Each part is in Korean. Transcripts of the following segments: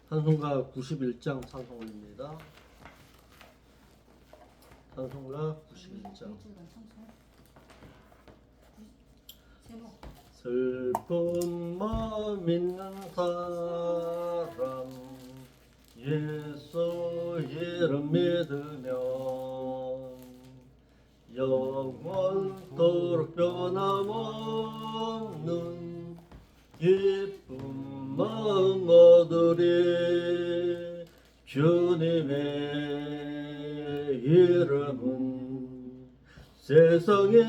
찬송가 91장 찬송 올립니다. 찬송가 91장. 슬픈 마음 있는 사람 예수 이름 믿으면 영원토록 변함없는 기쁜 마음 얻으리. 주님의 이름은 세상의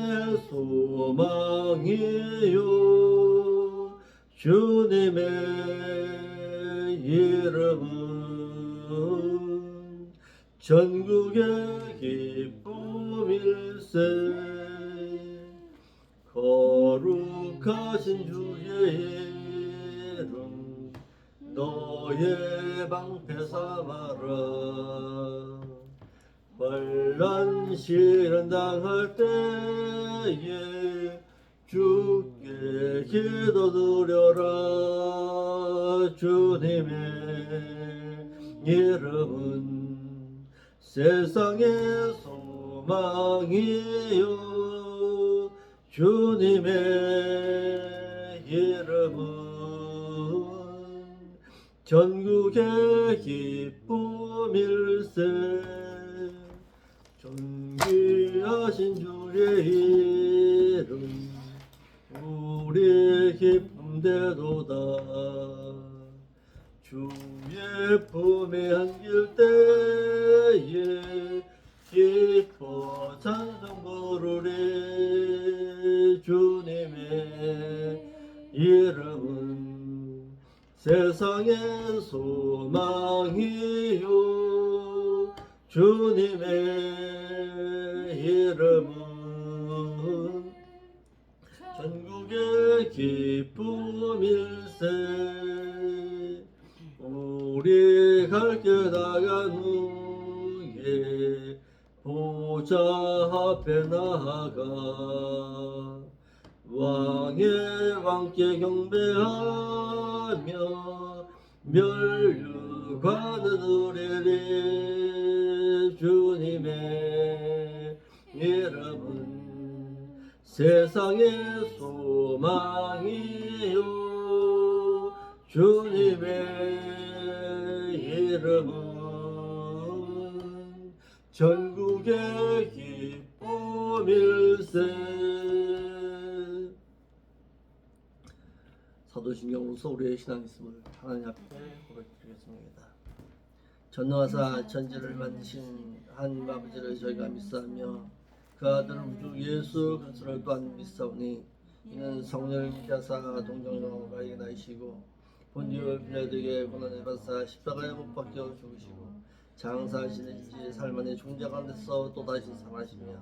소망이요, 주님의 이름은 전국의 기쁨일세. 거룩하신 주의 이름 너의 방패 삼아라. 환난 시련 당할 때에 주께 기도드려라. 주님의 이름은 세상의 소망이요, 주님의 이름은 전국의 기쁨일세. 존귀하신 주의 이름 우리의 기쁨 되도다. 주의 품에 안길 때에 기뻐 찬송 부르리. 주님의 이름은 세상의 소망이요, 주님의 이름은 전국의 기쁨일세. 우리 갈 길 나간 후에 보좌 앞에 나아가 왕의 왕께 경배하며 멸류관을 드리리. 주님의 이름은 세상의 소망이요, 주님의 이름은 전국의 기쁨일세. 사도신경으로서 우리의 신앙 있음을 하나님 앞에 고백드리겠습니다. 전능하사 천지를 만드신 하나님 아버지를 저희가 믿사오며 그 아들 우주 예수 그리스도를 또한 믿사오니 이는 성령을 믿사사 동정으로 가게 나이시고 본디오 빌라도에게 고난을 받사 십자가에 못 박혀 죽으시고 장사하시는지 살만의 종자 가운데서 또다시 살아시며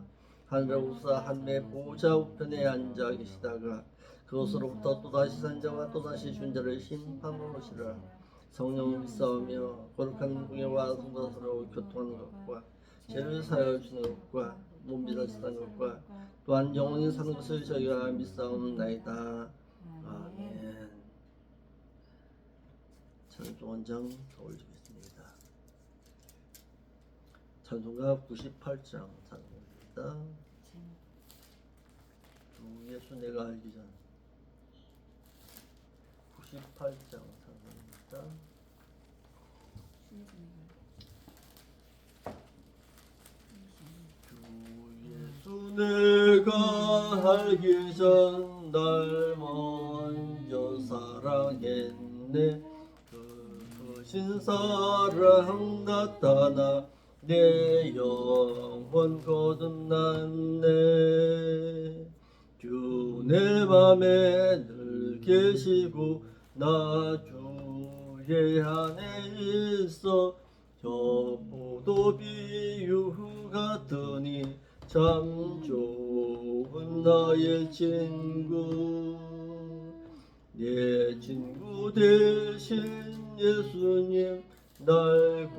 하늘에 오사 하늘의 보좌 우편에 앉아 계시다가 그것으로부터 또다시 산자와 또다시 준자를 심판으로 오시라. 성령을 믿사오며 거룩한 공예와 성도서로 교통하는 것과 죄를 사하여 주는 것과 몸비다 지다는 것과 또한 영원히 사는 것을 저희가 믿사옵나이다. 아멘. 찬송 원장 올리겠습니다. 찬송가 98장 찬송입니다. 주 예수 내가 알기 전 98장 찬송입니다. 주 예수 내가 알기 전 날 먼저 사랑했네. 크신 사랑 나타나 내 영혼 거듭났네. 주 내 맘에 늘 계시고 나 주의 안에 있어. 저 포도비유 같으니 참 좋은 나의 친구. 내 친구 되신 예수님 날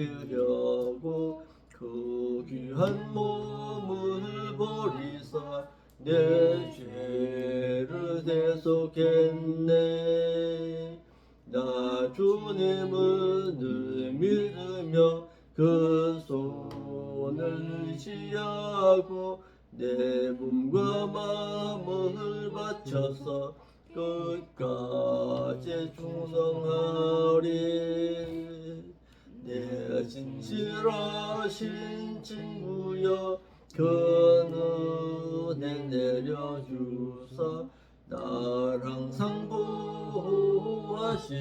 구원하시려고 그 귀한 몸을 버리사 내 죄를 대속했네. 나 주님을 늘 믿으며 그 손을 의지하고 내 몸과 마음을 바쳐서 끝까지 충성하리. 내 진실하신 친구여 그 은혜 내려주사 날 항상 보호하시고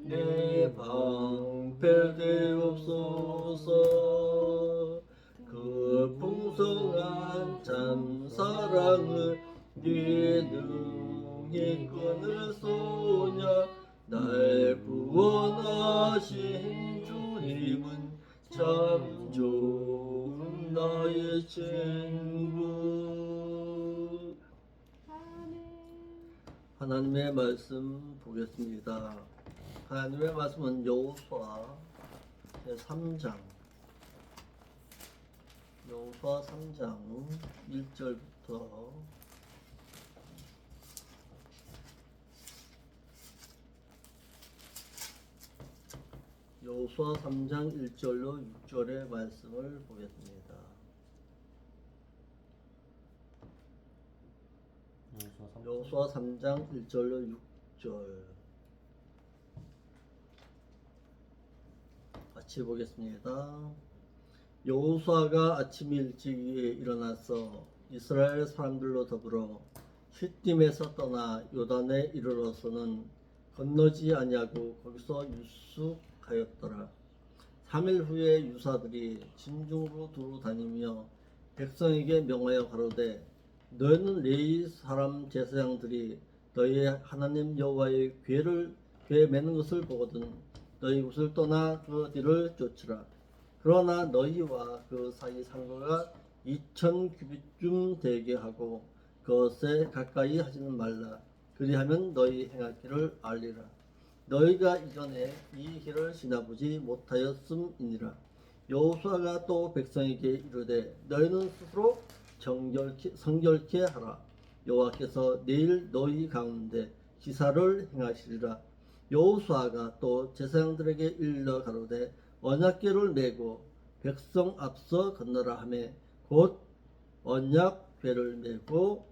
내 방패 되옵소서. 그 풍성한 참 사랑을 네 능히 끊을 소냐. 날 구원하신 주님은 참 좋은 나의 친구. 하나님의 말씀 보겠습니다. 하나님의 말씀은 여호수아 3장 1절부터 여호수아 3장 1절로 6절의 말씀을 보겠습니다. 여호수아 3장 1절로 6절 같이 보겠습니다. 여호수아가 아침 일찍이 일어나서 이스라엘 사람들로 더불어 싯딤에서 떠나 요단에 이르러서는 건너지 아니하고 거기서 유숙하였더라. 3일 후에 유사들이 진중으로 두루 다니며 백성에게 명하여 가로되 너희는 레위 사람 제사장들이 너희의 하나님 여호와의 궤 매는 것을 보거든 너희 곳을 떠나 그 뒤를 쫓으라. 그러나 너희와 그 사이 상거가 2000규빗쯤 되게 하고 그것에 가까이 하지는 말라. 그리하면 너희 행할 길을 알리라. 너희가 이전에 이 길을 지나보지 못하였음이니라. 여호수아가 또 백성에게 이르되 너희는 스스로 성결케 하라. 여호와께서 내일 너희 가운데 기사를 행하시리라. 여호수아가 또 제사장들에게 일러 가로되 언약궤를 메고 백성 앞서 건너라 하매 곧 언약궤를 메고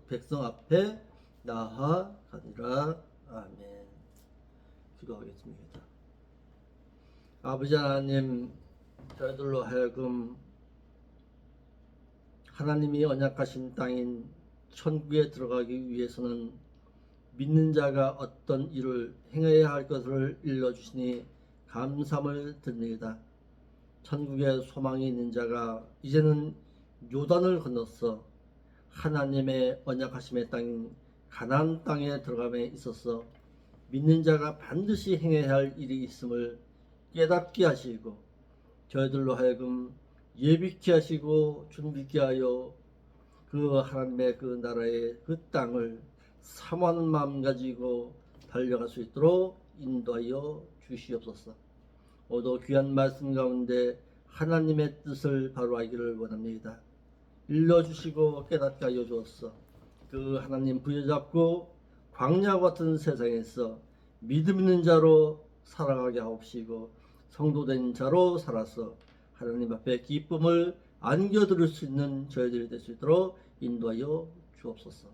백성 앞에 나아가니라. 아멘. 기도하겠습니다. 아버지 하나님, 저희들로 하여금 하나님이 언약하신 땅인 천국에 들어가기 위해서는 믿는 자가 어떤 일을 행해야 할 것을 일러주시니 감사함을 드립니다. 천국에 소망이 있는 자가 이제는 요단을 건너서 하나님의 언약하심의 땅인 가나안 땅에 들어감에 있어서 믿는 자가 반드시 행해야 할 일이 있음을 깨닫게 하시고 저희들로 하여금 예비케 하시고 준비케 하여 그 하나님의 그 나라의 그 땅을 사모하는 마음 가지고 달려갈 수 있도록 인도하여 주시옵소서. 오도 귀한 말씀 가운데 하나님의 뜻을 바로하기를 원합니다. 일러주시고 깨닫게 하여 주옵소서. 그 하나님 부여잡고 광야 같은 세상에서 믿음 있는 자로 살아가게 하옵시고 성도된 자로 살아서 하나님 앞에 기쁨을 안겨드릴 수 있는 저희들이 될 수 있도록 인도하여 주옵소서.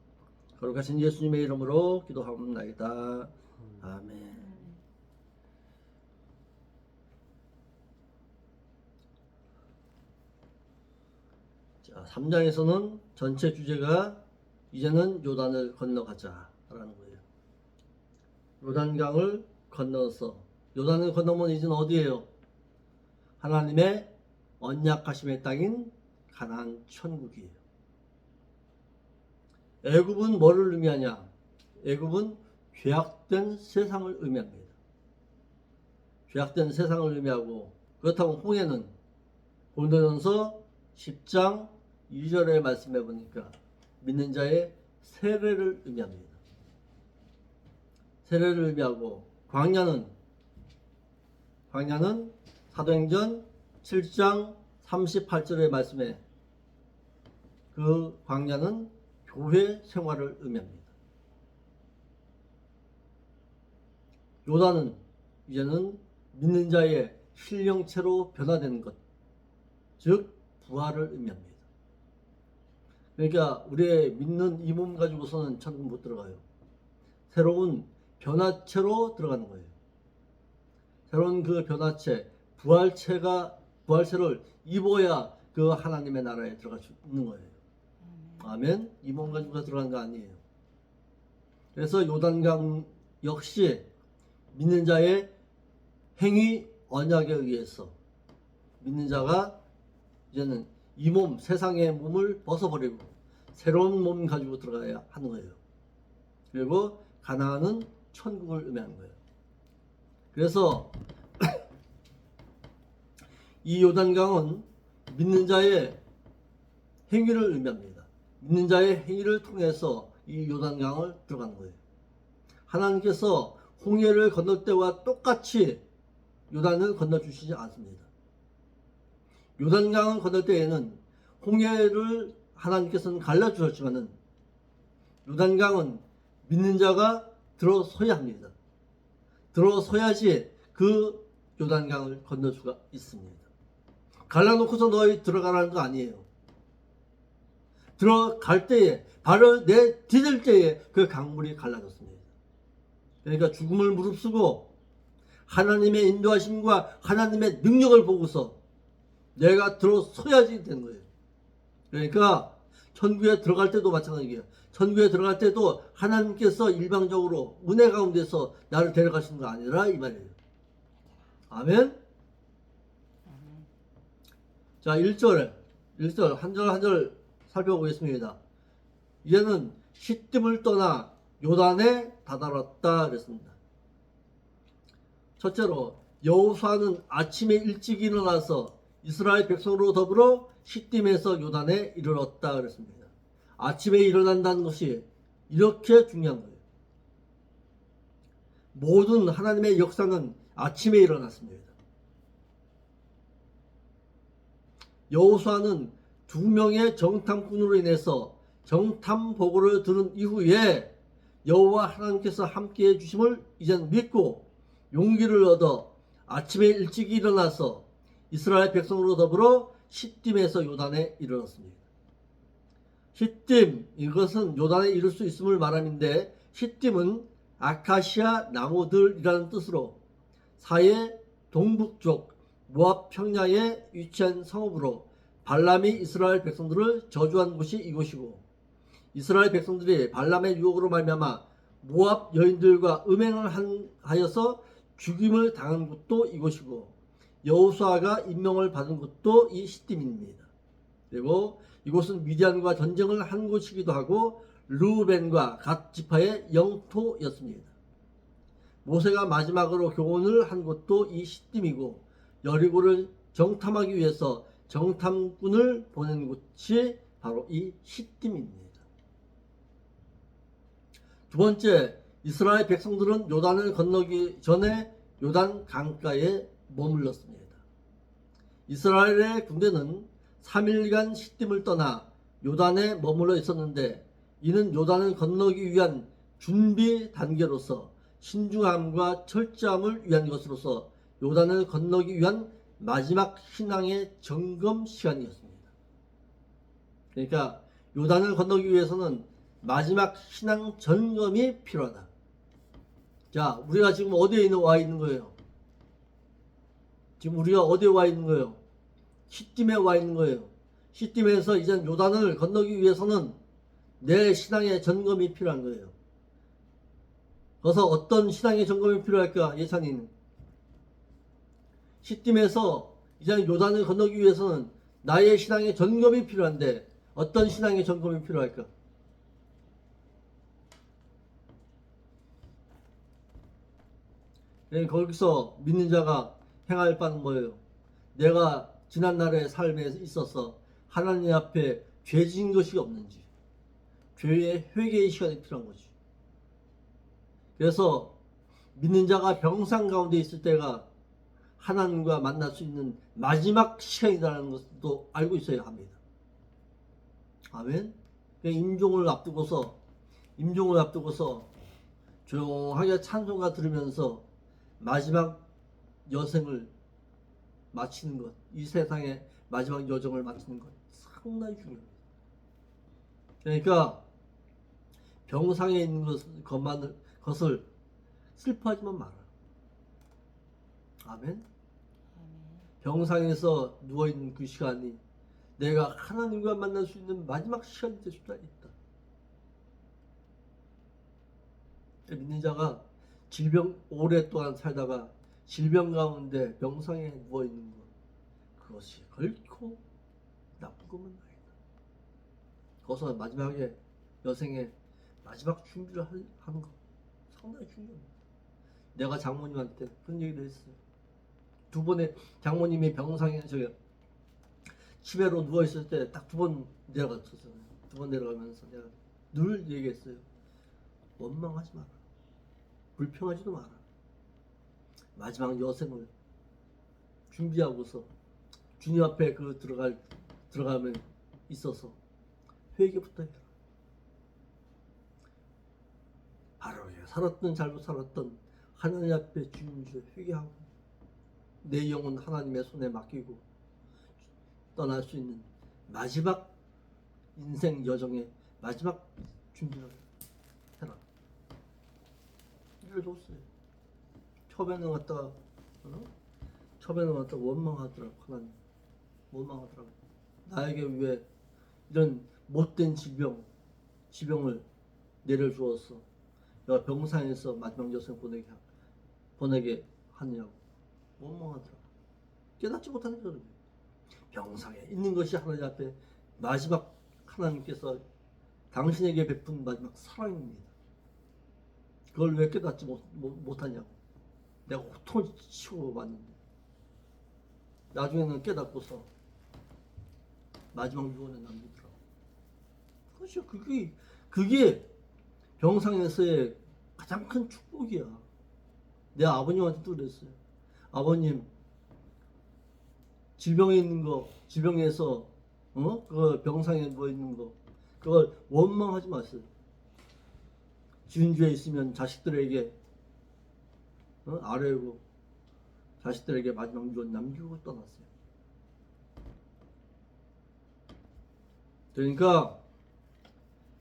거룩하신 예수님의 이름으로 기도하옵나이다. 아멘. 자, 3장에서는 전체 주제가 이제는 요단을 건너가자 라는 거예요. 요단강을 건너서 요단을 건너면 이제는 어디예요? 하나님의 언약하심의 땅인 가나안 천국이에요. 애굽은 뭐를 의미하냐? 애굽은 죄악된 세상을 의미합니다. 죄악된 세상을 의미하고, 그렇다고 홍해는 고린도전서 10장 2절의 말씀해 보니까 믿는 자의 세례를 의미합니다. 세례를 의미하고, 광야는 사도행전 7장 38절의 말씀에 그 광야는 교회 생활을 의미합니다. 요단은 이제는 믿는 자의 신령체로 변화되는 것, 즉 부활을 의미합니다. 그러니까 우리의 믿는 이 몸 가지고서는 천국 못 들어가요. 새로운 변화체로 들어가는 거예요. 새로운 그 변화체, 부활체를 입어야 그 하나님의 나라에 들어갈 수 있는 거예요. 아멘. 이 몸 가지고 들어가는 거 아니에요. 그래서 요단강 역시 믿는 자의 행위 언약에 의해서 믿는 자가 이제는 이 몸, 세상의 몸을 벗어버리고 새로운 몸 가지고 들어가야 하는 거예요. 그리고 가나안은 천국을 의미하는 거예요. 그래서 이 요단강은 믿는 자의 행위를 의미합니다. 믿는 자의 행위를 통해서 이 요단강을 들어가는 거예요. 하나님께서 홍해를 건널 때와 똑같이 요단을 건너주시지 않습니다. 요단강을 건널 때에는 홍해를 하나님께서는 갈라주셨지만은 요단강은 믿는 자가 들어서야 합니다. 들어서야지 그 요단강을 건널 수가 있습니다. 갈라놓고서 너희 들어가라는 거 아니에요. 들어갈 때에 발을 내디딜 때에 그 강물이 갈라졌습니다. 그러니까 죽음을 무릅쓰고 하나님의 인도하심과 하나님의 능력을 보고서 내가 들어서야지 되는 거예요. 그러니까 천국에 들어갈 때도 마찬가지예요. 천국에 들어갈 때도 하나님께서 일방적으로 은혜 가운데서 나를 데려가시는 거 아니라 이 말이에요. 아멘. 자, 1절 한 절 한 절 살펴보겠습니다. 이제는 시딤을 떠나 요단에 다다랐다 그랬습니다. 첫째로 여호수아는 아침에 일찍 일어나서 이스라엘 백성으로 더불어 시딤에서 요단에 이르렀다 그랬습니다. 아침에 일어난다는 것이 이렇게 중요한 거예요. 모든 하나님의 역사는 아침에 일어났습니다. 여호수아는 2명의 정탐꾼으로 인해서 정탐 보고를 들은 이후에 여호와 하나님께서 함께해 주심을 이제는 믿고 용기를 얻어 아침에 일찍 일어나서 이스라엘 백성으로 더불어 시딤에서 요단에 이르렀습니다. 시딤, 이것은 요단에 이를 수 있음을 말함인데 시딤은 아카시아 나무들이라는 뜻으로 사해 동북쪽 모압 평야에 위치한 성읍으로 발람이 이스라엘 백성들을 저주한 곳이 이곳이고, 이스라엘 백성들이 발람의 유혹으로 말미암아 모압 여인들과 음행을 하여서 죽임을 당한 곳도 이곳이고, 여호수아가 임명을 받은 곳도 이 시딤입니다. 그리고 이곳은 미디안과 전쟁을 한 곳이기도 하고 르우벤과 갓 지파의 영토였습니다. 모세가 마지막으로 교훈을 한 곳도 이 시딤이고, 여리고를 정탐하기 위해서 정탐꾼을 보낸 곳이 바로 이 시딤입니다. 두 번째, 이스라엘 백성들은 요단을 건너기 전에 요단 강가에 머물렀습니다. 이스라엘의 군대는 3일간 시딤을 떠나 요단에 머물러 있었는데, 이는 요단을 건너기 위한 준비 단계로서 신중함과 철저함을 위한 것으로서 요단을 건너기 위한 마지막 신앙의 점검 시간이었습니다. 그러니까 요단을 건너기 위해서는 마지막 신앙 점검이 필요하다. 자, 우리가 지금 어디에 와 있는 거예요? 지금 우리가 어디에 와 있는 거예요? 시딤에 와 있는 거예요. 시딤에서 이제 요단을 건너기 위해서는 내 신앙의 점검이 필요한 거예요. 그래서 어떤 신앙의 점검이 필요할까? 예찬이는 시딤에서 이제 요단을 건너기 위해서는 나의 신앙의 점검이 필요한데 어떤 신앙의 점검이 필요할까? 거기서 믿는 자가 행할 바는 뭐예요? 내가 지난날의 삶에 있어서 하나님 앞에 죄 지은 것이 없는지, 죄의 회개의 시간이 필요한 거지. 그래서 믿는 자가 병상 가운데 있을 때가 하나님과 만날 수 있는 마지막 시간이라는 것도 알고 있어야 합니다. 아멘. 임종을 앞두고서 조용하게 찬송가 들으면서 마지막 여생을 마치는 것, 이 세상의 마지막 여정을 마치는 것 상당히 중요합니다. 그러니까 병상에 있는 것을 슬퍼하지만 마라. 아멘. 병상에서 누워있는 그 시간이 내가 하나님과 만날 수 있는 마지막 시간이 될 수도 있다. 믿는 자가 오랫동안 살다가 질병 가운데 병상에 누워있는 것, 그것이 결코 나쁜 것은 아니다. 거기서 마지막에 여생의 마지막 준비를 하는 것 상당히 중요합니다. 내가 장모님한테 그런 얘기를 했어요. 두 번의 장모님이 병상에 치매로 누워있을 때 딱 두 번 내려갔었어요. 두 번 내려가면서 내가 늘 얘기했어요. 원망하지 마라. 불평하지도 마라. 마지막 여생을 준비하고서 주님 앞에 들어가면 있어서 회개부터 해라. 바로 살았던 잘못 살았던 하나님 앞에 주님을 회개하고 내 영혼 하나님의 손에 맡기고 떠날 수 있는 마지막 인생 여정의 마지막 준비를 해라. 이걸 줬어요. 처음에는 갖다가 원망하더라고. 하나님 원망하더라고. 나에게 왜 이런 못된 지병을 내려주었어. 내가 병상에서 마지막 여생 보내게 하느냐고 원망하더라고. 깨닫지 못하는 거예요. 병상에 있는 것이 하나님 앞에 마지막 하나님께서 당신에게 베푼 마지막 사랑입니다. 그걸 왜 깨닫지 못하냐고. 내가 고통을 치고 왔는데 나중에는 깨닫고서 마지막 유언에 남기더라고. 그렇죠. 그게 병상에서의 가장 큰 축복이야. 내 아버님한테도 그랬어요. 아버님, 질병에서 그 병상에 누워 있는 거, 그걸 원망하지 마세요. 주인주에 있으면 자식들에게 아뢰고 자식들에게 마지막 유언 남기고 떠났어요. 그러니까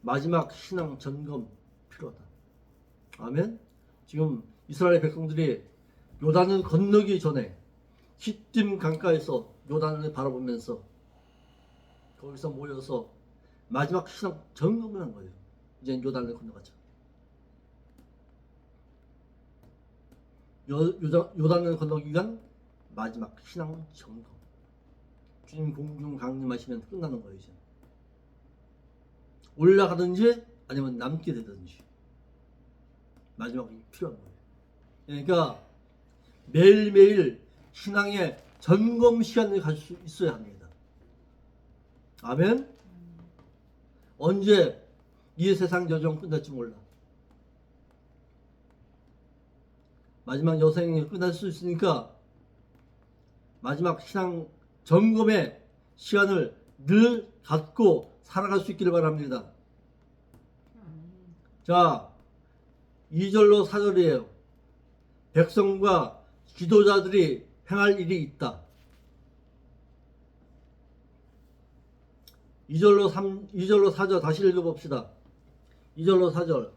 마지막 신앙 점검 필요하다. 아멘. 지금 이스라엘 백성들이 요단을 건너기 전에 시딤 강가에서 요단을 바라보면서 거기서 모여서 마지막 신앙 점검을 한 거예요. 이제 요단을 건너가자. 요단을 건너기 위한 마지막 신앙 점검. 주님 공중 강림하시면 끝나는 거예요. 이제 올라가든지 아니면 남게 되든지 마지막이 필요한 거예요. 그러니까 매일매일 신앙의 점검 시간을 가질 수 있어야 합니다. 아멘. 언제 이 세상 여정 끝날지 몰라. 마지막 여생이 끝날 수 있으니까 마지막 신앙 점검의 시간을 늘 갖고 살아갈 수 있기를 바랍니다. 자, 2절로 4절이에요. 백성과 지도자들이 행할 일이 있다. 2절로 4절 다시 읽어봅시다. 2절로 4절.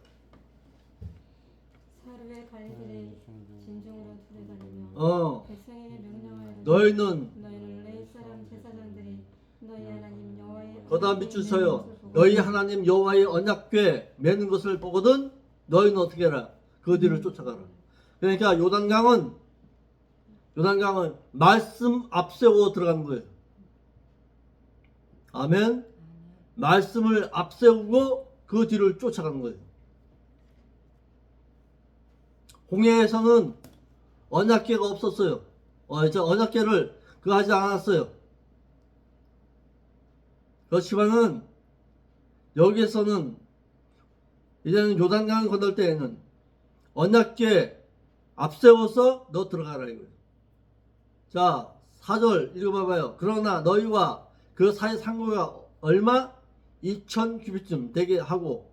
사르의 갈 길에 진중으로 들어가려며 백성에게 명령하여 너희는 레위 사람 제사장들이 너희 하나님 여호와의 거다 밑줄 서요. 너희 하나님 여호와의 언약궤 매는 것을 보거든 너희는 어떻게 해라? 그 뒤를 쫓아가라. 그러니까 요단강은 말씀 앞세워 들어가는 거예요. 아멘. 말씀을 앞세우고 그 뒤를 쫓아가는 거예요. 홍해에서는 언약궤가 없었어요. 언약궤를 하지 않았어요. 그렇지만은 여기에서는 이제는 요단강을 건널 때에는 언약궤 앞세워서 너 들어가라 이거예요. 자, 4절 읽어봐봐요. 그러나 너희와 그 사이 상고가 얼마? 2000 규빗쯤 되게 하고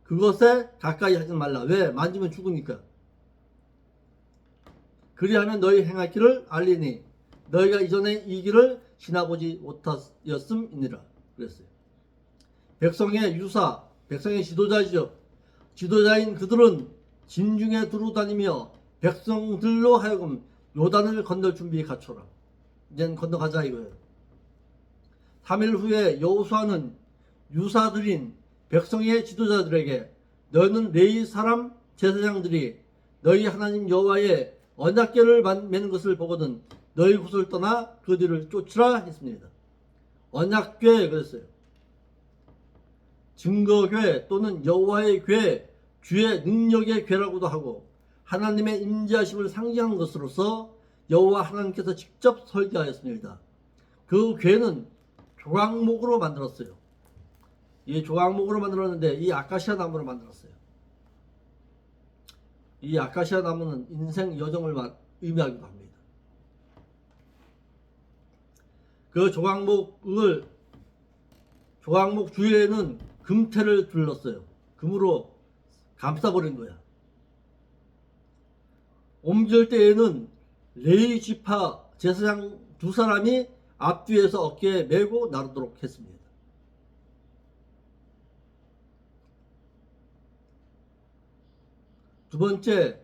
그것에 가까이 하지 말라. 왜? 만지면 죽으니까. 그리하면 너희 행할 길을 알리니 너희가 이전에 이 길을 지나보지 못하였음이니라. 그랬어요. 백성의 유사, 백성의 지도자이죠. 지도자인 그들은 진중에 두루 다니며 백성들로 하여금 요단을 건널 준비 갖춰라. 이젠 건너가자 이거예요. 3일 후에 여호수아는 유사들인 백성의 지도자들에게 너희는 레위 사람 제사장들이 너희 하나님 여호와의 언약궤를 매는 것을 보거든 너희 곳을 떠나 그 뒤를 쫓으라 했습니다. 언약궤 그랬어요. 증거궤 또는 여호와의 궤, 주의 능력의 궤라고도 하고 하나님의 임재하심을 상징하는 것으로서 여호와 하나님께서 직접 설계하였습니다. 그 궤는 조각목으로 만들었어요. 이 조각목으로 만들었는데 이 아카시아 나무로 만들었어요. 이 아카시아 나무는 인생 여정을 의미하기도 합니다. 그 조각목 주위에는 금태를 둘렀어요. 금으로 감싸버린 거야. 옮길 때에는 레위 지파 제사장 두 사람이 앞뒤에서 어깨에 메고 나르도록 했습니다. 두 번째,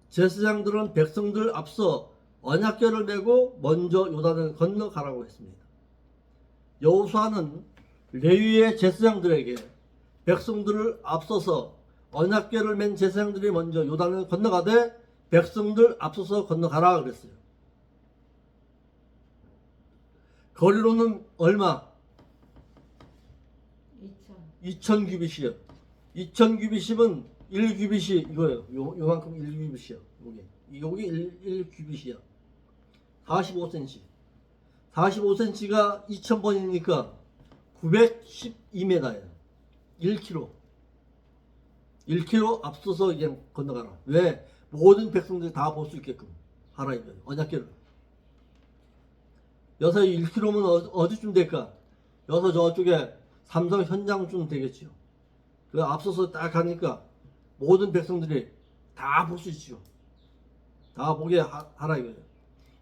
제사장들은 백성들 앞서 언약궤를 메고 먼저 요단을 건너가라고 했습니다. 여호수아는 레위의 제사장들에게 백성들을 앞서서 언약궤를 맨 제사장들이 먼저 요단을 건너가되 백성들 앞서서 건너가라 그랬어요. 거리로는 얼마? 2000 규빗이요. 2000 규빗이면 1 규빗이 이거예요. 요만큼 1 규빗이요. 여기 1 규빗이야. 45cm. 45cm가 2000번이니까 912m예요. 1km. 1km 앞서서 그냥 건너가라. 왜? 모든 백성들이 다 볼 수 있게끔 하라 이거예요. 언약궤를. 여기서 1km면 어디쯤 될까? 여기서 저쪽에 삼성 현장쯤 되겠지요. 그 앞서서 딱 가니까 모든 백성들이 다 볼 수 있지요. 다 보게 하라 이거예요.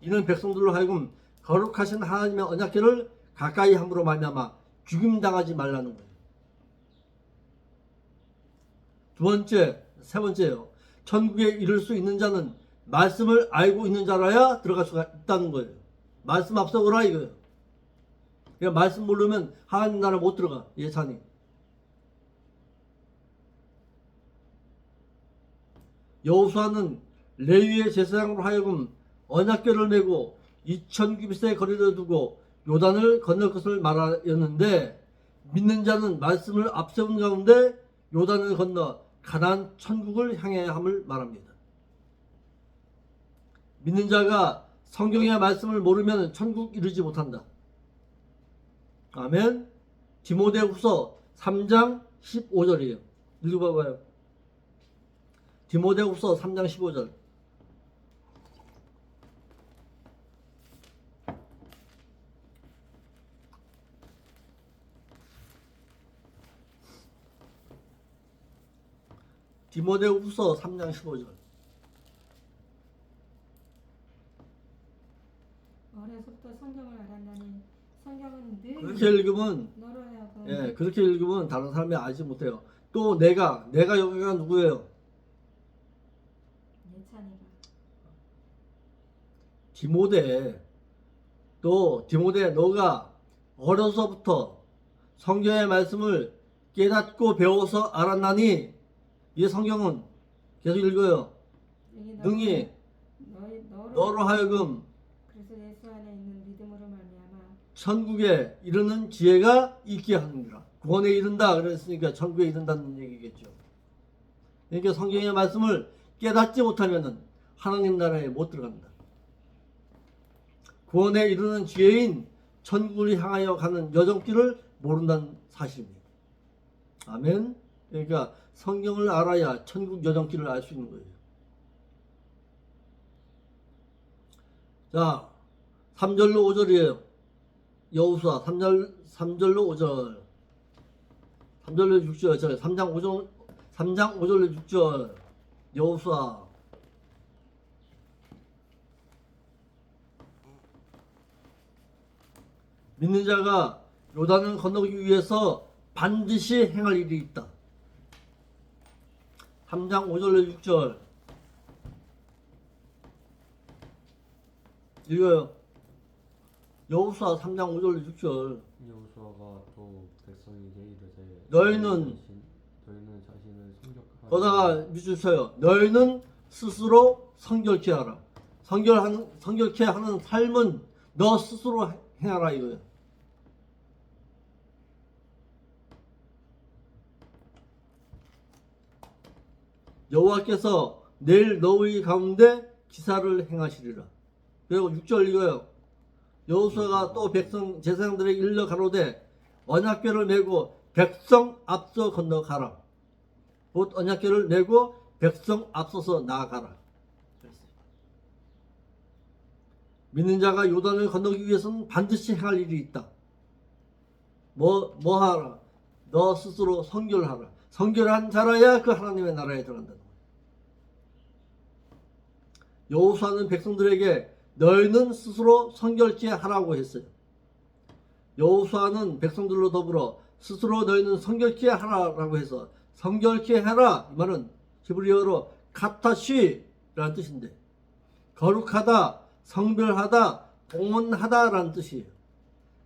이는 백성들로 하여금 거룩하신 하나님의 언약궤를 가까이 함으로 말미암아 죽임당하지 말라는 거예요. 세 번째요. 천국에 이를 수 있는 자는 말씀을 알고 있는 자라야 들어갈 수가 있다는 거예요. 말씀 앞서거라 이거예요. 그러니까 말씀 모르면 하나님 나라 못 들어가. 예찬이. 여호수아는 레위의 제사장으로 하여금 언약궤를 메고 2000 규빗의 거리를 두고 요단을 건널 것을 말하였는데 믿는 자는 말씀을 앞세운 가운데 요단을 건너 가나안 천국을 향해야 함을 말합니다. 믿는 자가 성경의 말씀을 모르면 천국 이르지 못한다. 아멘. 디모데후서 3장 15절이에요. 읽어봐봐요. 디모데후서 3장 15절. 디모데후서 3장 15절. 어려서부터 성경을 알았나니 성경은 늘 그렇게 읽으면 너로 하여금 그렇게 읽으면 다른 사람이 알지 못해요. 또 내가 여기가 누구예요? 예찬이가 디모데 너가 어려서부터 성경의 말씀을 깨닫고 배워서 알았나니 이 성경은 계속 읽어요. 능히 너로 하여금 그래서 예수 안에 있는 믿음으로 말미암아 천국에 이르는 지혜가 있게 하느니라. 구원에 이른다 그랬으니까 천국에 이른다는 얘기겠죠. 그러니까 성경의 말씀을 깨닫지 못하면은 하나님 나라에 못 들어간다. 구원에 이르는 지혜인 천국을 향하여 가는 여정길을 모른다는 사실입니다. 아멘. 그러니까 성경을 알아야 천국 여정길을 알 수 있는 거예요. 자, 3절로 5절이에요. 여호수아 3절로 5절. 3절로 6절. 3장 5절로 6절. 여호수아 믿는 자가 요단을 건너기 위해서 반드시 행할 일이 있다. 3장 5절로 6절 읽어요. 여호수아 3장 5절로 6절. 여호수아가 또 백성에게 이르되 너희는 자신을 성격하라. 거다가 밑줄 쳐요. 너희는 스스로 성결케 하라. 성결케 하는 삶은 너 스스로 행하라 이거예요. 여호와께서 내일 너희 가운데 기사를 행하시리라. 그리고 6절 이거요. 여호수아가 또 백성 제사장들에게 일러 가로되 언약궤를 메고 백성 앞서 건너가라. 곧 언약궤를 메고 백성 앞서서 나아가라. 믿는 자가 요단을 건너기 위해서는 반드시 행할 일이 있다. 뭐 하라? 너 스스로 성결하라. 성결한 자라야 그 하나님의 나라에 들어간다. 여호수아는 백성들에게 너희는 스스로 성결케 하라고 했어요. 여호수아는 백성들로 더불어 스스로 너희는 성결케 하라라고 해서 성결케 해라 이 말은 히브리어로 카타시라는 뜻인데 거룩하다, 성별하다, 봉헌하다라는 뜻이에요.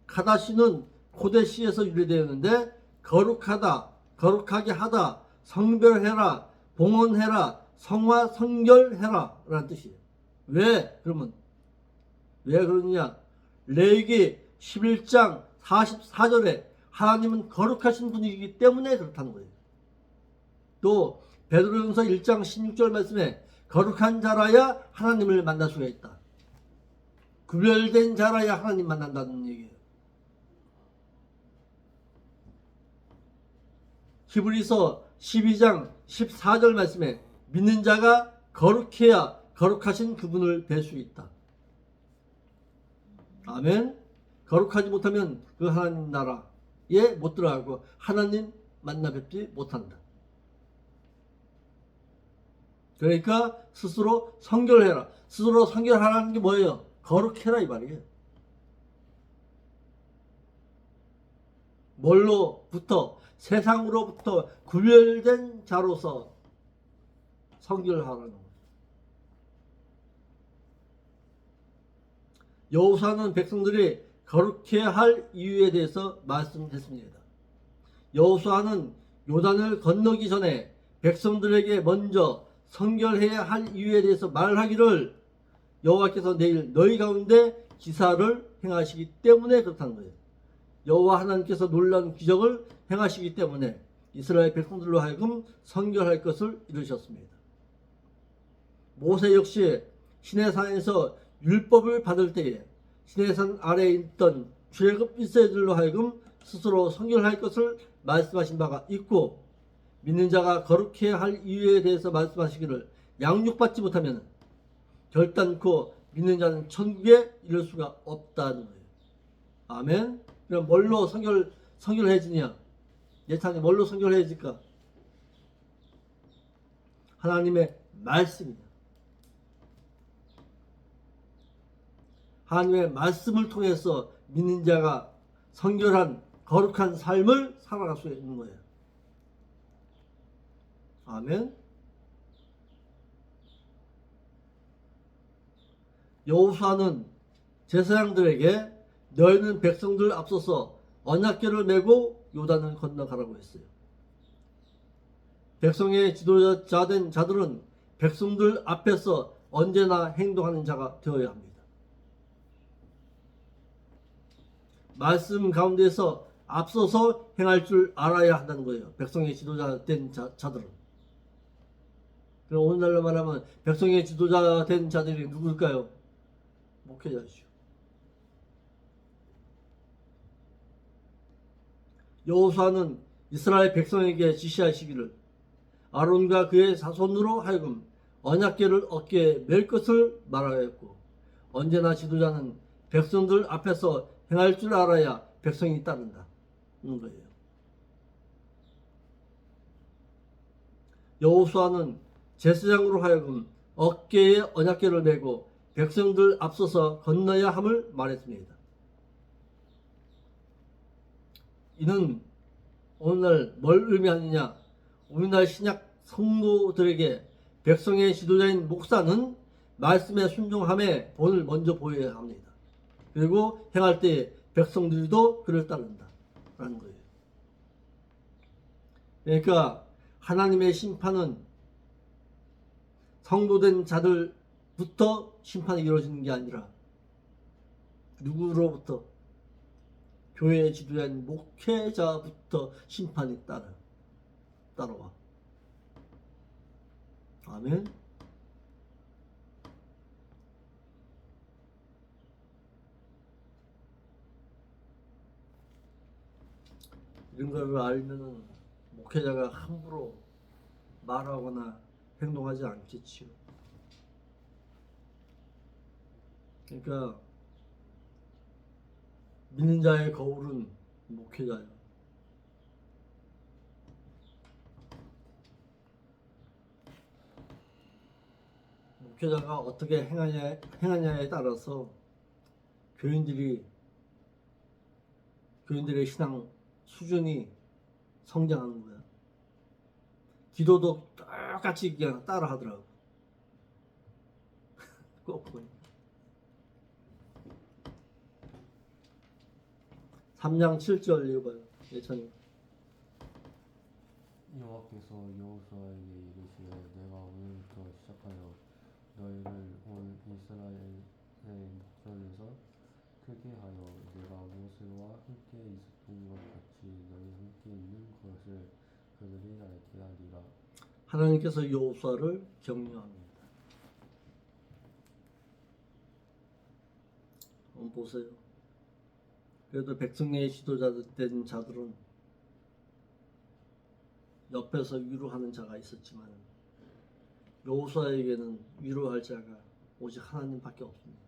카다시는 코데시에서 유래되었는데 거룩하다, 거룩하게 하다, 성별해라, 봉헌해라, 성화 성결해라 라는 뜻이에요. 왜 그러느냐? 레위기 11장 44절에 하나님은 거룩하신 분이기 때문에 그렇다는 거예요. 또 베드로전서 1장 16절 말씀에 거룩한 자라야 하나님을 만날 수가 있다. 구별된 자라야 하나님 만난다는 얘기예요. 히브리서 12장 14절 말씀에 믿는 자가 거룩해야 거룩하신 그분을 뵐 수 있다. 아멘. 거룩하지 못하면 그 하나님 나라에 못 들어가고 하나님 만나 뵙지 못한다. 그러니까 스스로 성결해라. 스스로 성결하라는 게 뭐예요? 거룩해라 이 말이에요. 뭘로부터? 세상으로부터 구별된 자로서 성결하라는 거예요. 여호수아는 백성들이 거룩해 할 이유에 대해서 말씀했습니다. 여호수아는 요단을 건너기 전에 백성들에게 먼저 성결해야 할 이유에 대해서 말하기를 여호와께서 내일 너희 가운데 기사를 행하시기 때문에 그렇다는 거예요. 여호와 하나님께서 놀라운 기적을 행하시기 때문에 이스라엘 백성들로 하여금 성결할 것을 이루셨습니다. 모세 역시 시내산에서 율법을 받을 때에 시내산 아래에 있던 출애굽 1세들로 하여금 스스로 성결할 것을 말씀하신 바가 있고 믿는 자가 거룩해야 할 이유에 대해서 말씀하시기를 양육받지 못하면 결단코 믿는 자는 천국에 이를 수가 없다는 거예요. 아멘. 그럼 뭘로 성결해지냐? 예찬이 뭘로 성결해질까? 하나님의 말씀이다. 하나님의 말씀을 통해서 믿는 자가 성결한 거룩한 삶을 살아갈 수 있는 거예요. 아멘. 여호수아는 제사장들에게 너희는 백성들 앞서서 언약궤를 메고 요단을 건너가라고 했어요. 백성의 지도자 된 자들은 백성들 앞에서 언제나 행동하는 자가 되어야 합니다. 말씀 가운데서 앞서서 행할 줄 알아야 한다는 거예요. 백성의 지도자 된 자들은. 그럼 오늘날로 말하면 백성의 지도자 된 자들이 누굴까요? 목회자시죠. 여호수아는 이스라엘 백성에게 지시하시기를 아론과 그의 자손으로 하여금 언약궤를 어깨에 맬 것을 말하였고 언제나 지도자는 백성들 앞에서 행할 줄 알아야 백성이 따른다는 거예요. 여호수아는 제사장으로 하여금 어깨에 언약궤를 메고 백성들 앞서서 건너야 함을 말했습니다. 이는 오늘날 뭘 의미하느냐? 우리나라 신약 성도들에게 백성의 지도자인 목사는 말씀에 순종함의 본을 먼저 보여야 합니다. 그리고 행할 때 백성들도 그를 따른다 라는 거예요. 그러니까 하나님의 심판은 성도된 자들부터 심판이 이루어지는 게 아니라 누구로부터? 교회의 지도자인 목회자부터 심판이 따라와. 아멘. 이런 걸 알면은 목회자가 함부로 말하거나 행동하지 않겠지요. 그러니까 믿는 자의 거울은 목회자예요. 목회자가 어떻게 행하냐에 따라서 교인들의 신앙 수준이 성장하는 거야. 기도도 똑같이 그냥 따라 하더라고. 꼭 보니. 3장 7절 읽어봐요. 예찬이. 여호와께서 여호수아에게 이르시되 내가 오늘부터 시작하여 너희를 온 이스라엘의 목전에서 크게 하여 내가 모세와 함께 있었던 것 같이 너희 함께 있는 것을 그들이 알게 하리라. 하나님께서 여호수아를 격려합니다. 한번 보세요. 그래도 백성의 지도자들 된 자들은 옆에서 위로하는 자가 있었지만 여호수아에게는 위로할 자가 오직 하나님밖에 없습니다.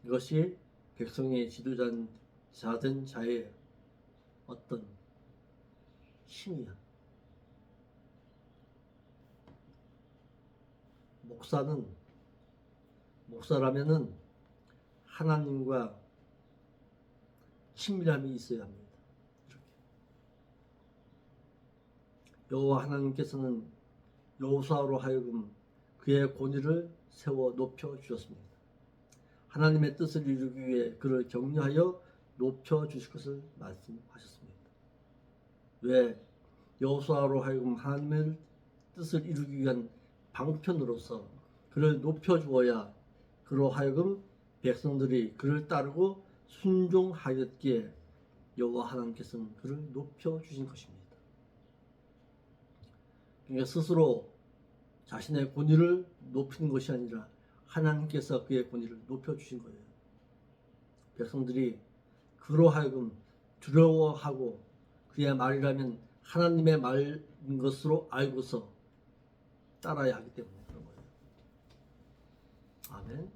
이것이 백성의 지도자 된 자의 어떤 힘이야. 목사라면은 하나님과 친밀함이 있어야 합니다. 이렇게. 여호와 하나님께서는 여호수아로 하여금 그의 권위를 세워 높여 주셨습니다. 하나님의 뜻을 이루기 위해 그를 격려하여 높여 주실 것을 말씀하셨습니다. 왜? 여호수아로 하여금 하나님의 뜻을 이루기 위한 방편으로서 그를 높여 주어야 그로 하여금 백성들이 그를 따르고 순종하였기에 여호와 하나님께서는 그를 높여 주신 것입니다. 그러니까 스스로 자신의 권위를 높이는 것이 아니라 하나님께서 그의 권위를 높여 주신 거예요. 백성들이 그로 하여금 두려워하고 그의 말이라면 하나님의 말인 것으로 알고서 따라야 하기 때문에 그런 거예요. 아멘.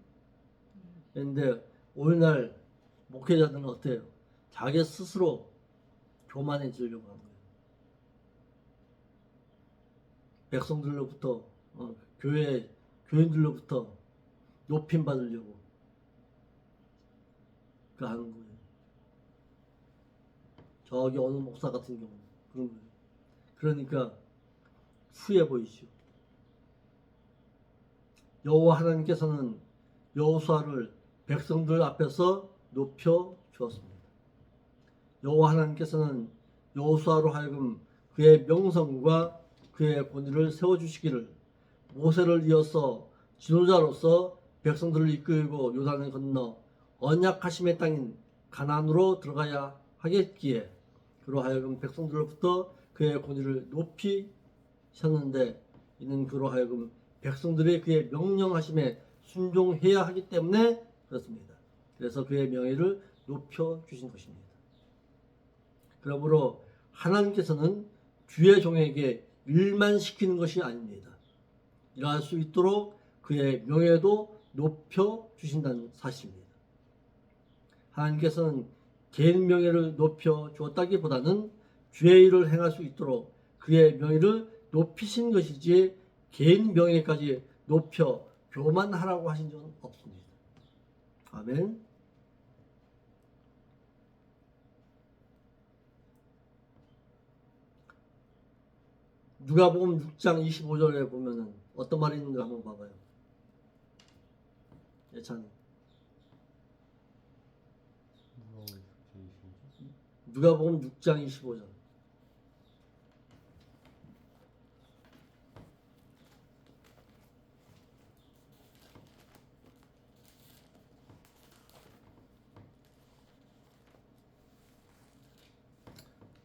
그런데 오늘날 목회자들은 어때요? 자기 스스로 교만해지려고 하는 거예요. 백성들로부터 교인들로부터 높임 받으려고 그 하는 거예요. 저기 어느 목사 같은 경우 그런 거예요. 그러니까 후해 보이죠. 여호와 하나님께서는 여호수아를 백성들 앞에서 높여 주었습니다. 여호와 하나님께서는 여호수아로 하여금 그의 명성과 그의 권위를 세워주시기를 모세를 이어서 지도자로서 백성들을 이끌고 요단을 건너 언약하심의 땅인 가나안으로 들어가야 하겠기에 그로 하여금 백성들로부터 그의 권위를 높이셨는데 이는 그로 하여금 백성들이 그의 명령하심에 순종해야 하기 때문에 그렇습니다. 그래서 그의 명예를 높여주신 것입니다. 그러므로 하나님께서는 주의 종에게 일만 시키는 것이 아닙니다. 일할 수 있도록 그의 명예도 높여주신다는 사실입니다. 하나님께서는 개인 명예를 높여주었다기보다는 주의 일을 행할 수 있도록 그의 명예를 높이신 것이지 개인 명예까지 높여 교만하라고 하신 적은 없습니다. 아멘. 누가복음 6장 25절에 보면은 어떤 말이 있는지 한번 봐봐요. 예찬. 누가복음 6장 25절.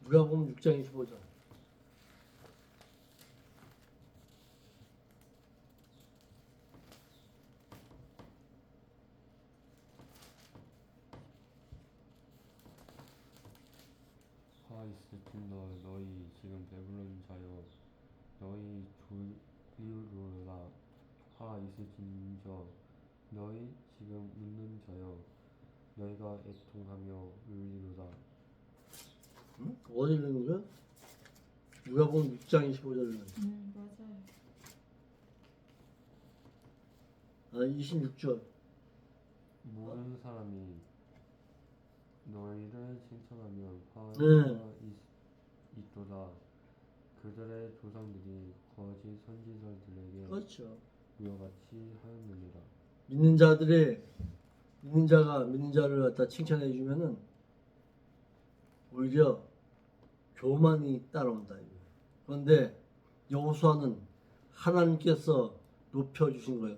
누가복음 6장 25절. 하 이스틴더 너희 지금 배부른 자여 너희 졸리로라. 하 이스진저 너희 지금 웃는 자여 너희가 애통하며 울리로라. 응? 어디 있는 거야? 누가복음 6장 25절에. 맞아요. 아 26절. 모든 사람이 너희를 칭찬하면 네. 있도다. 그들의 조상들이 거짓 선지자들에게 그렇죠. 이와 같이 하였느니라. 믿는 자들이 믿는 자가 믿는 자를 갖다 칭찬해 주면은 오히려 교만이 따라온다. 그런데 여호수아는 하나님께서 높여 주신 거예요.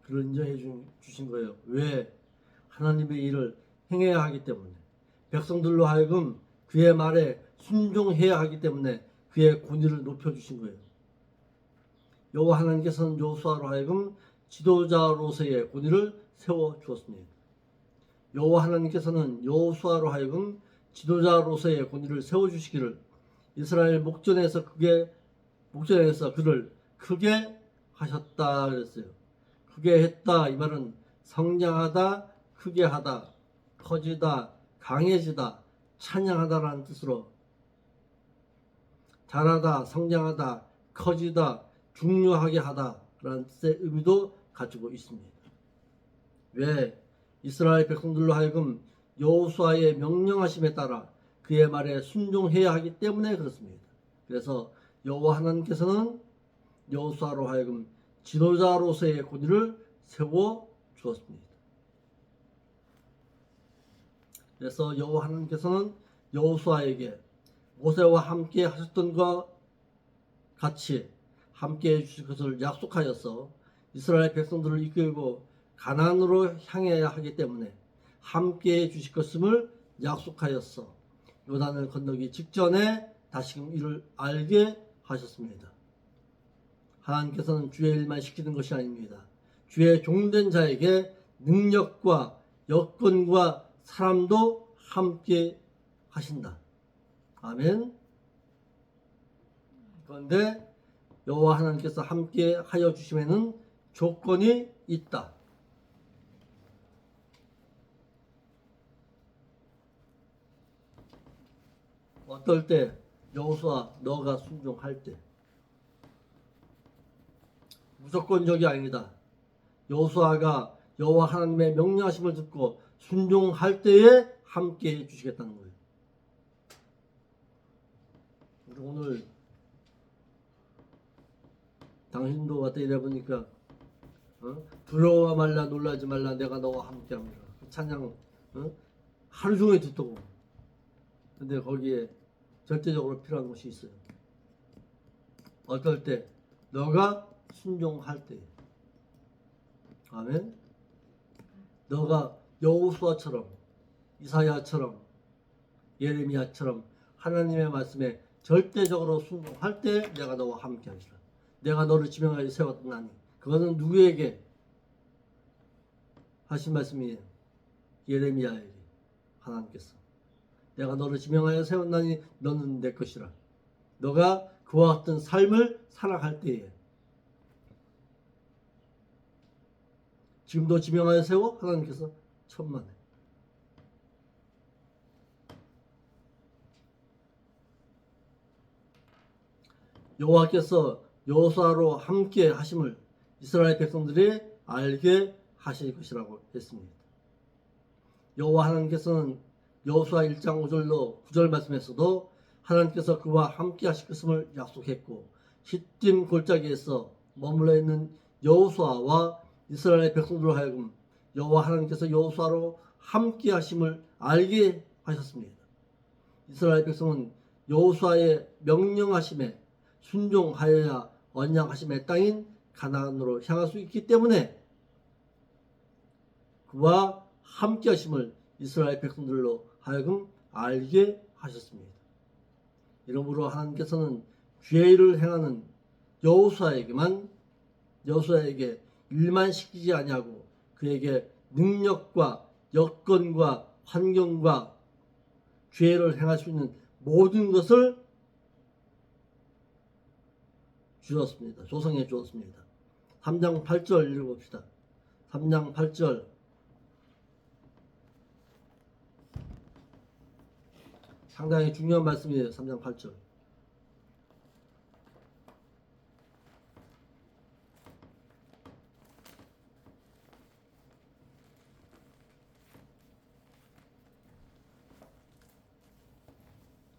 그걸 인정해 주신 거예요. 왜? 하나님의 일을 행해야 하기 때문에, 백성들로 하여금 그의 말에 순종해야 하기 때문에 그의 권위를 높여 주신 거예요. 여호와 하나님께서는 여호수아로 하여금 지도자로서의 권위를 세워 주었습니다. 여호와 하나님께서는 여호수아로 하여금 지도자로서의 권위를 세워 주시기를 이스라엘 목전에서 그를 크게 하셨다 그랬어요. 크게 했다 이 말은 성장하다, 크게 하다, 커지다, 강해지다, 찬양하다라는 뜻으로 자라다, 성장하다, 커지다, 중요하게 하다라는 뜻의 의미도 가지고 있습니다. 왜? 이스라엘 백성들로 하여금 여호수아의 명령하심에 따라 그의 말에 순종해야 하기 때문에 그렇습니다. 그래서 여호와 하나님께서는 여호수아로 하여금 지도자로서의 권위를 세워 주었습니다. 그래서 여호와 하나님께서는 여호수아에게 모세와 함께 하셨던 것 같이 함께 해주실 것을 약속하여서 이스라엘 백성들을 이끌고 가나안으로 향해야 하기 때문에 함께 해주실 것임을 약속하였어 요단을 건너기 직전에 다시금 이를 알게 하셨습니다. 하나님께서는 주의 일만 시키는 것이 아닙니다. 주의 종된 자에게 능력과 여건과 사람도 함께 하신다. 아멘. 그런데 여호와 하나님께서 함께 하여 주심에는 조건이 있다. 어떨 때? 여호수아 너가 순종할 때. 무조건적이 아니다. 여호수아가 여호와 하나님의 명령하심을 듣고 순종할 때에 함께 해 주시겠다는 거예요. 우리 오늘 당신도 왔다 이래 보니까 두려워 말라 놀라지 말라 내가 너와 함께 합니다. 찬양 하루 종일 듣고 근데 거기에 절대적으로 필요한 것이 있어요. 어떨 때? 너가 순종할 때. 아멘. 너가 여호수아처럼 이사야처럼 예레미야처럼 하나님의 말씀에 절대적으로 순종할 때 내가 너와 함께 하시라. 내가 너를 지명하여 세웠나니. 그것은 누구에게 하신 말씀이에요? 예레미야에게 하나님께서. 내가 너를 지명하여 세웠나니 너는 내 것이라. 너가 그와 같은 삶을 살아갈 때에 지금도 지명하여 세워 하나님께서 천만에. 여호와께서 여호수아로 함께 하심을 이스라엘 백성들이 알게 하실 것이라고 했습니다. 여호와 하나님께서는 여호수아 1장 5절로 9절 말씀에서도 하나님께서 그와 함께 하실 것임을 약속했고 시딤 골짜기에서 머물러 있는 여호수아와 이스라엘 백성들로 하여금 여호와 하나님께서 여호수아로 함께 하심을 알게 하셨습니다. 이스라엘 백성은 여호수아의 명령하심에 순종하여야 언약하심의 땅인 가나안으로 향할 수 있기 때문에 그와 함께 하심을 이스라엘 백성들로 하여금 알게 하셨습니다. 이러므로 하나님께서는 죄를 행하는 여호수아에게 일만 시키지 아니하고 그에게 능력과 여건과 환경과 죄를 행할 수 있는 모든 것을 주었습니다. 조성해 주었습니다. 3장 8절 읽어봅시다. 3장 8절 상당히 중요한 말씀이에요. 3장 8절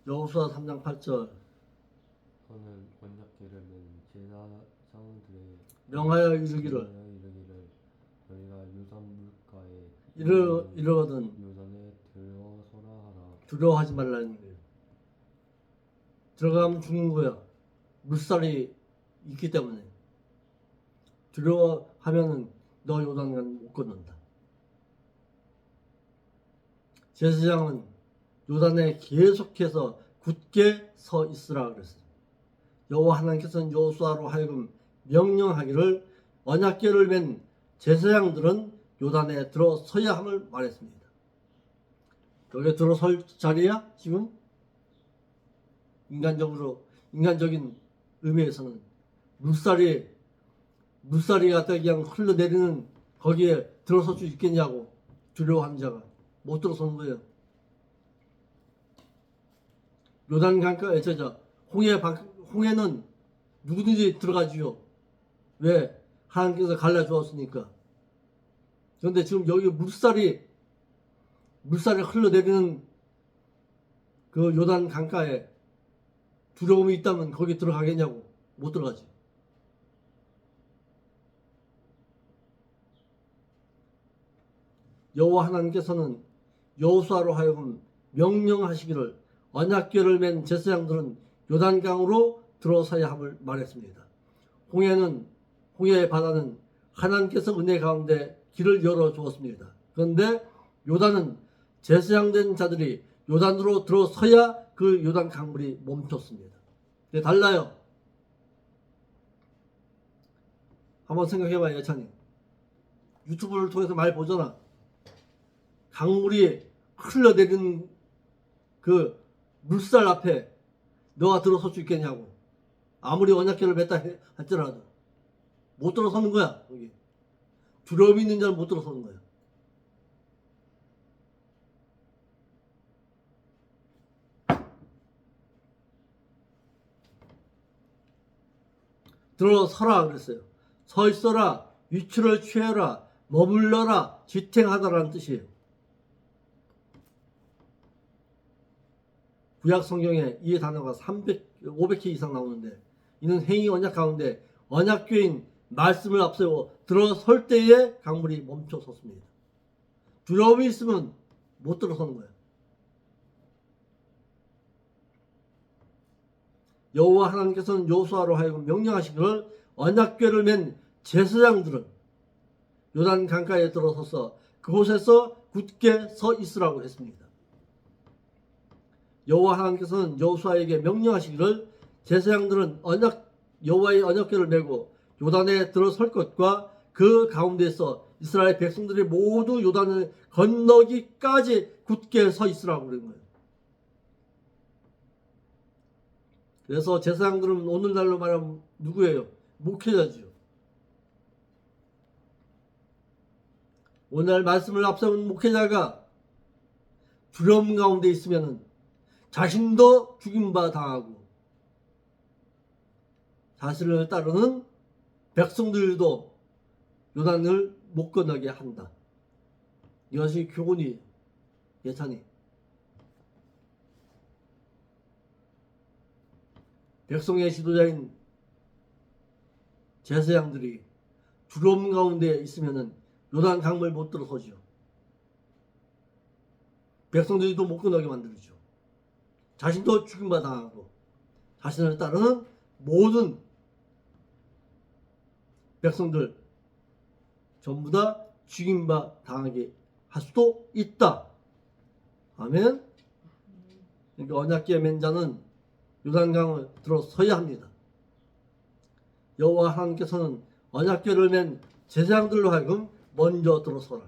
여호수아 3장 8절 너는 언약궤를 맨 제사장들의 명하여 이르기를 너희가 요단 물가에 이르거든 요단에 들어서라 하라. 두려워하지 말라는 거예요. 들어가면 죽는 거야. 물살이 있기 때문에. 두려워하면은 너 요단강 못 건넌다. 제사장은 요단에 계속해서 굳게 서 있으라 그랬어요. 여호와 하나님께서는 여호수아로 하여금 명령하기를 언약궤를 맨 제사장들은 요단에 들어서야 함을 말했습니다. 여기에 들어설 자리야 지금? 인간적인 의미에서는 물살이 갖다 그냥 흘러내리는 거기에 들어설 수 있겠냐고 두려워하는 자가 못 들어서는 거예요. 요단 강가에 홍해는 누구든지 들어가지요. 왜? 하나님께서 갈라주었으니까. 그런데 지금 여기 물살이 흘러내리는 그 요단 강가에 두려움이 있다면 거기 들어가겠냐고. 못 들어가지. 여호와 하나님께서는 여호수아로 하여금 명령하시기를 언약궤를 맨 제사장들은 요단강으로 들어서야 함을 말했습니다. 홍해의 바다는 하나님께서 은혜 가운데 길을 열어 주었습니다. 그런데 요단은 제사장된 자들이 요단으로 들어서야 그 요단 강물이 멈췄습니다. 근데 달라요. 한번 생각해봐요. 예찬이. 유튜브를 통해서 많이 보잖아. 강물이 흘러내리는 그 물살 앞에 너가 들어설 수 있겠냐고. 아무리 언약궤를 맸다 할지라도 못 들어서는 거야. 여기 두려움이 있는 자는 못 들어서는 거야. 들어서라 그랬어요. 서 있어라, 위치를 취해라, 머물러라, 지탱하다라는 뜻이에요. 구약 성경에 이 단어가 500개 이상 나오는데 이는 행위 언약 가운데 언약궤인 말씀을 앞세워 들어설 때에 강물이 멈춰섰습니다. 두려움이 있으면 못 들어서는 거예요. 여호와 하나님께서는 여호수아로 하여금 명령하시기를 언약궤를 맨 제사장들은 요단 강가에 들어서서 그곳에서 굳게 서 있으라고 했습니다. 여호와 하나님께서는 여호수아에게 명령하시기를 제사장들은 여호와의 언약궤를 메고 요단에 들어설 것과 그 가운데서 이스라엘 백성들이 모두 요단을 건너기까지 굳게 서 있으라고 그런 거예요. 그래서 제사장들은 오늘날로 말하면 누구예요? 목회자지요. 오늘 말씀을 앞세운 목회자가 두려움 가운데 있으면 자신도 죽임바 당하고 자신을 따르는 백성들도 요단을 못 건너게 한다. 이것이 교훈이 예찬이. 백성의 지도자인 제사장들이 두려움 가운데 있으면은 요단 강물 못 들어서죠. 백성들도 못 건너게 만들죠. 자신도 죽임받아 당하고 자신을 따르는 모든 백성들 전부 다 죽임받아 당하게 할 수도 있다. 아멘. 그러니까 언약궤 맨 자는 요단강을 들어서야 합니다. 여호와 하나님께서는 언약궤를 맨 제사장들로 하여금 먼저 들어서라.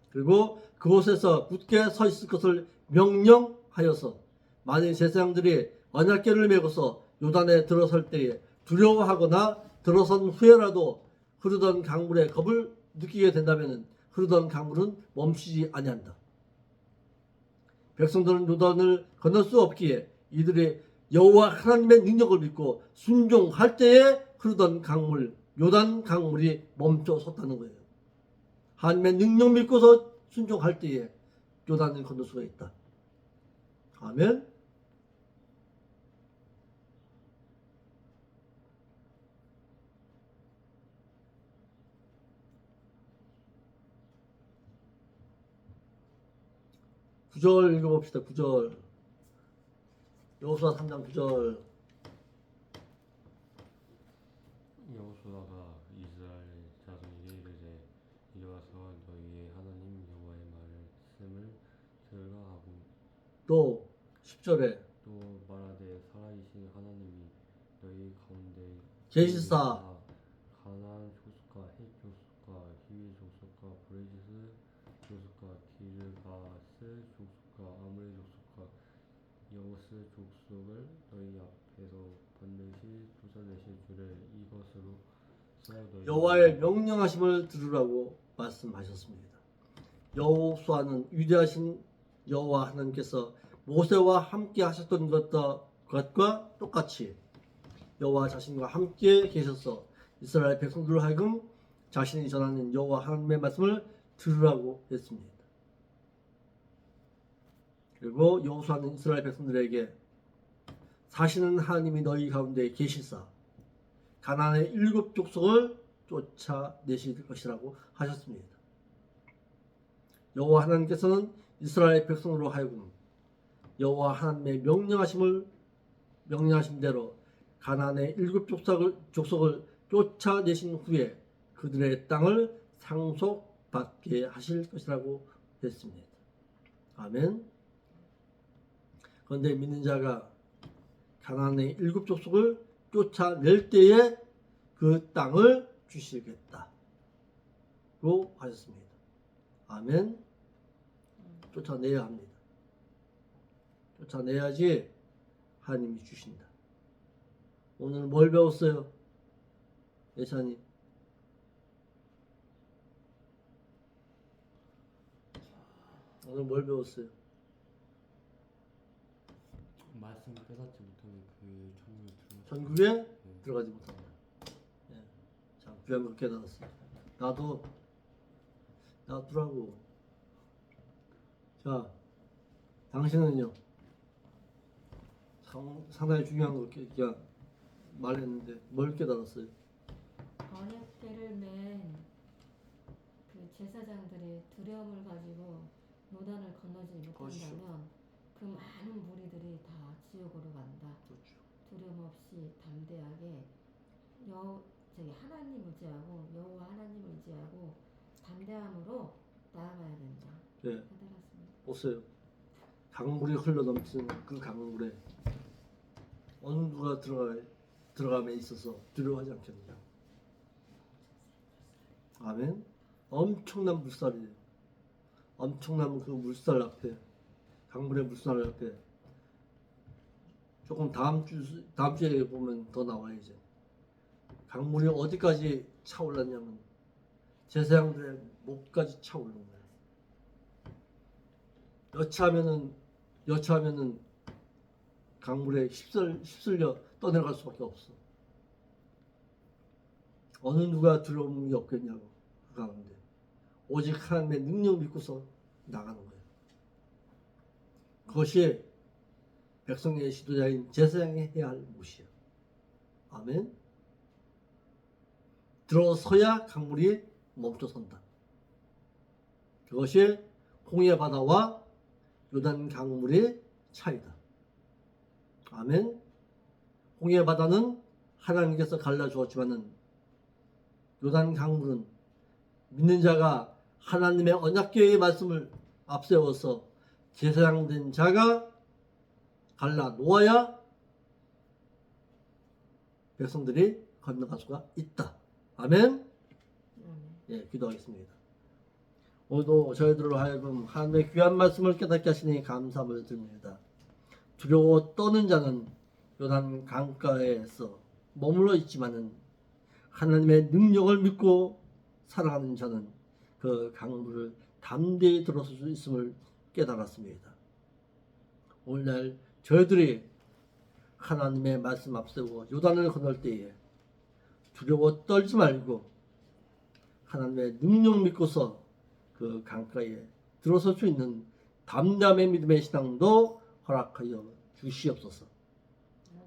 그리고 그곳에서 굳게 서 있을 것을 명령하여서 만일 제사장들이 언약궤를 메고서 요단에 들어설 때에 두려워하거나 들어선 후에라도 흐르던 강물에 겁을 느끼게 된다면 흐르던 강물은 멈추지 아니한다. 백성들은 요단을 건널 수 없기에 이들이 여호와 하나님의 능력을 믿고 순종할 때에 흐르던 강물, 요단 강물이 멈춰 섰다는 거예요. 하나님의 능력 믿고서 순종할 때에 요단을 건널 수가 있다. 아멘. 구절 읽어봅시다. 9절. 여호수아 3장 9절. 여호수아가 이스라엘 자손에게 이르되 이리 와서 너희의 하나님 여호와의 말씀을 들으라 하고 또 10절에 또 말하되 살아계신 하나님이 너희 가운데 계시사 가나안 족속과 헷 족속과 히위 족속과 브레지스 족속과 기르가스 족속과 아므리 족속과 여우스 족속을 너희 앞에서 반드시 쫓아내실 줄을 이것으로 너희 여호와의 명령하심을 들으라고 말씀하셨습니다. 여호수아는 위대하신 여호와 하나님께서 모세와 함께 하셨던 것과 똑같이 여호와 자신과 함께 계셔서 이스라엘 백성들로 하여금 자신이 전하는 여호와 하나님의 말씀을 들으라고 했습니다. 그리고 여호수아는 이스라엘 백성들에게 사시는 하나님이 너희 가운데 계시사 가나안의 7 족속을 쫓아내실 것이라고 하셨습니다. 여호와 하나님께서는 이스라엘 백성으로 하여금 여호와 하나님의 명령하신 대로 가나안의 7 족속을 쫓아내신 후에 그들의 땅을 상속받게 하실 것이라고 했습니다. 아멘. 그런데 믿는 자가 가나안의 7 족속을 쫓아낼 때에 그 땅을 주시겠다고 하셨습니다. 아멘. 쫓아내야 합니다. 쫓아내야지 하나님이 주신다. 오늘 뭘 배웠어요? 예찬이. 오늘 뭘 배웠어요? 말씀 깨닫지 못하면 그 천국에 들어가지 못한다. 예. 자, 귀한 걸 깨달았어. 나도라고. 자, 당신은요. 상당히 중요한 걸 그냥 말했는데 뭘 깨달았어요? 언약궤를 맨 그 제사장들이 두려움을 가지고 요단을 건너지 못한다면 그 많은 무리들이 다 지옥으로 간다. 그렇죠. 두려움 없이 담대하게 하나님 의지하고 여호와 하나님 의지하고 담대함으로 나아가야 된다. 네. 깨달았습니다. 보세요. 강물이 흘러 넘치는 그 강물에 어느 누가 들어감에 있어서 두려워하지 않겠느냐. 아멘. 엄청난 물살이에요. 엄청난 그 물살 앞에, 강물의 물살 앞에 조금 다음 주에 보면 더 나와요. 이제 강물이 어디까지 차올랐냐면 제사장들의 목까지 차오르는 거예요. 여차하면은 강물에 휩쓸려 떠내려갈 수밖에 없어. 어느 누가 두려움이 없겠냐고 그 가운데 오직 하나님의 능력 믿고서 나가는 거예요. 그것이 백성의 지도자인 제사장이 해야 할 몫이요. 아멘. 들어서야 강물이 멈춰선다. 그것이 홍해 바다와 요단 강물의 차이다. 아멘. 홍해 바다는 하나님께서 갈라주었지만은 요단 강물은 믿는 자가 하나님의 언약궤의 말씀을 앞세워서 제사장된 자가 갈라 놓아야 백성들이 건너갈 수가 있다. 아멘. 예, 기도하겠습니다. 오늘도 저희들로 하여금 하나님의 귀한 말씀을 깨닫게 하시니 감사함을 드립니다. 두려워 떠는 자는 요단 강가에서 머물러 있지만은 하나님의 능력을 믿고 살아가는 자는 그 강물을 담대히 들어설 수 있음을 깨달았습니다. 오늘날 저희들이 하나님의 말씀 앞세우고 요단을 건널 때에 두려워 떨지 말고 하나님의 능력 믿고서 그 강가에 들어설 수 있는 담담의 믿음의 신앙도 허락하여 주시옵소서.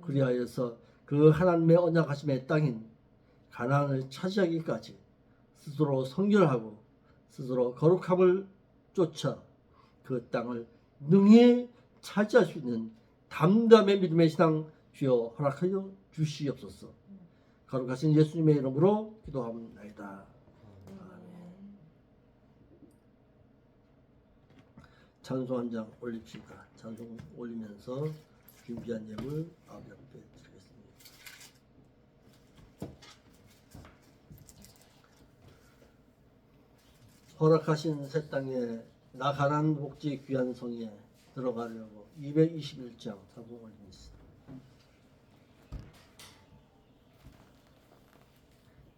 그리하여서 그 하나님의 언약하심의 땅인 가나안을 차지하기까지 스스로 성결하고 스스로 거룩함을 쫓아 그 땅을 능히 차지할 수 있는 담담의 믿음의 신앙 주여 허락하여 주시옵소서. 거룩하신 예수님의 이름으로 기도합니다. 찬송 한 장 올립시다. 찬송 올리면서 준비한 예물 아버지 앞에 드리겠습니다. 허락하신 새 땅에 나 가난 복지 귀한 성에 들어가려고 221장 찬송 올립니다.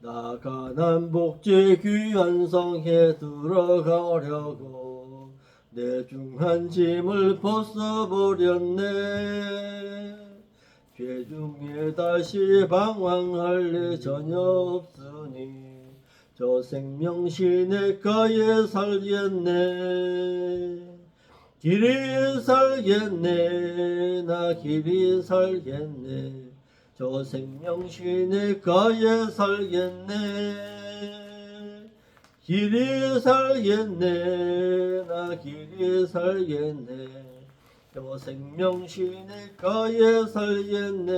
나 가난 복지 귀한 성에 들어가려고 내 중한 짐을 벗어버렸네. 죄 중에 다시 방황할 일 전혀 없으니 저 생명시 내가에 살겠네. 길이 살겠네. 나 길이 살겠네. 저 생명시 내가에 살겠네. 길이 살겠네. 나 길이 살겠네. 저 생명시 내가에 살겠네.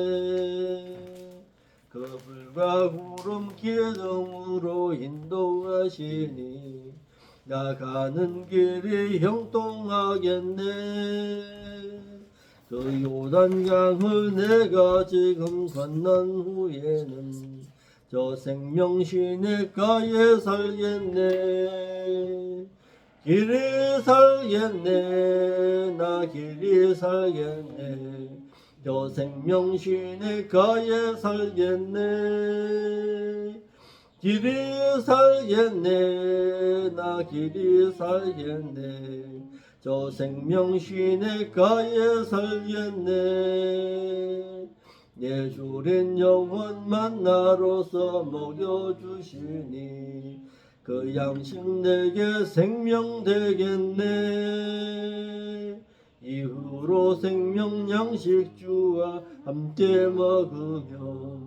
그 불과 구름 기둥으로 인도하시니 나가는 길이 형통하겠네. 그 요단강을 내가 지금 건넌 후에는 저 생명시 내가에 살겠네. 길이 살겠네. 나 길이 살겠네. 저 생명시 내가에 살겠네. 길이 살겠네. 나 길이 살겠네. 저 생명시 내가에 살겠네. 내 주린 영혼 만나로서 먹여주시니 그 양식 내게 생명 되겠네. 이후로 생명 양식 주와 함께 먹으며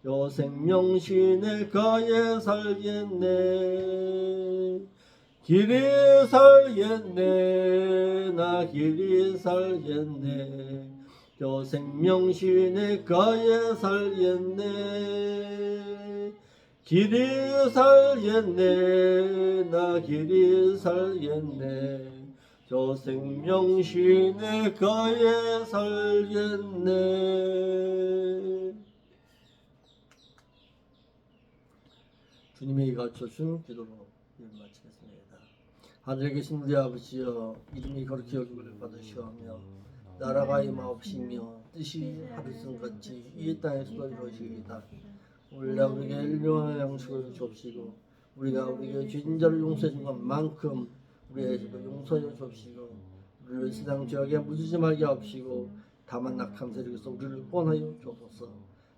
요 생명시 내가에 살겠네. 길이 살겠네. 나 길이 살겠네. 저 생명시 내가에 살겠네. 길이 살겠네. 나 길이 살겠네. 저 생명시 내가에 살겠네. 주님이 가르쳐준 기도로 마치겠습니다. 하늘에 계신 우리 아버지여, 이름이 거룩히 여김을 받으시오며 나라가 임하옵시며 뜻이 하늘에서 같이 이 땅에서도 이루어지이다. 오늘날 우리에게 일용할 양식을 주옵시고 우리가 우리에게 죄진 자를 용서해 준 것만큼 우리에게도 용서해 주옵시고 우리를 세상 죄악에 물들이지 말게 하옵시고 다만 악한 세력에서 우리를 구원하여 주옵소서.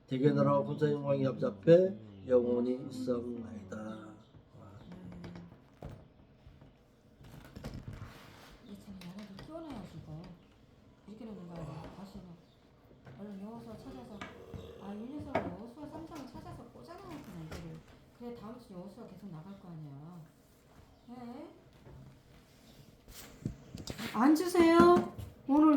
대개 나라와 군사 영광이 아버지 앞에 영원히 있사옵나이다. 이제 참 나라도 키워놔야지 이거. 이렇게 놓는 거야. 다시는. 여호수아 찾아서 이 녀석은 여호수아 3장을 찾아서 꽂아놔놓구나 이거를. 그래 다음 주 여호수아 계속 나갈 거 아니야. 네. 앉으세요. 오늘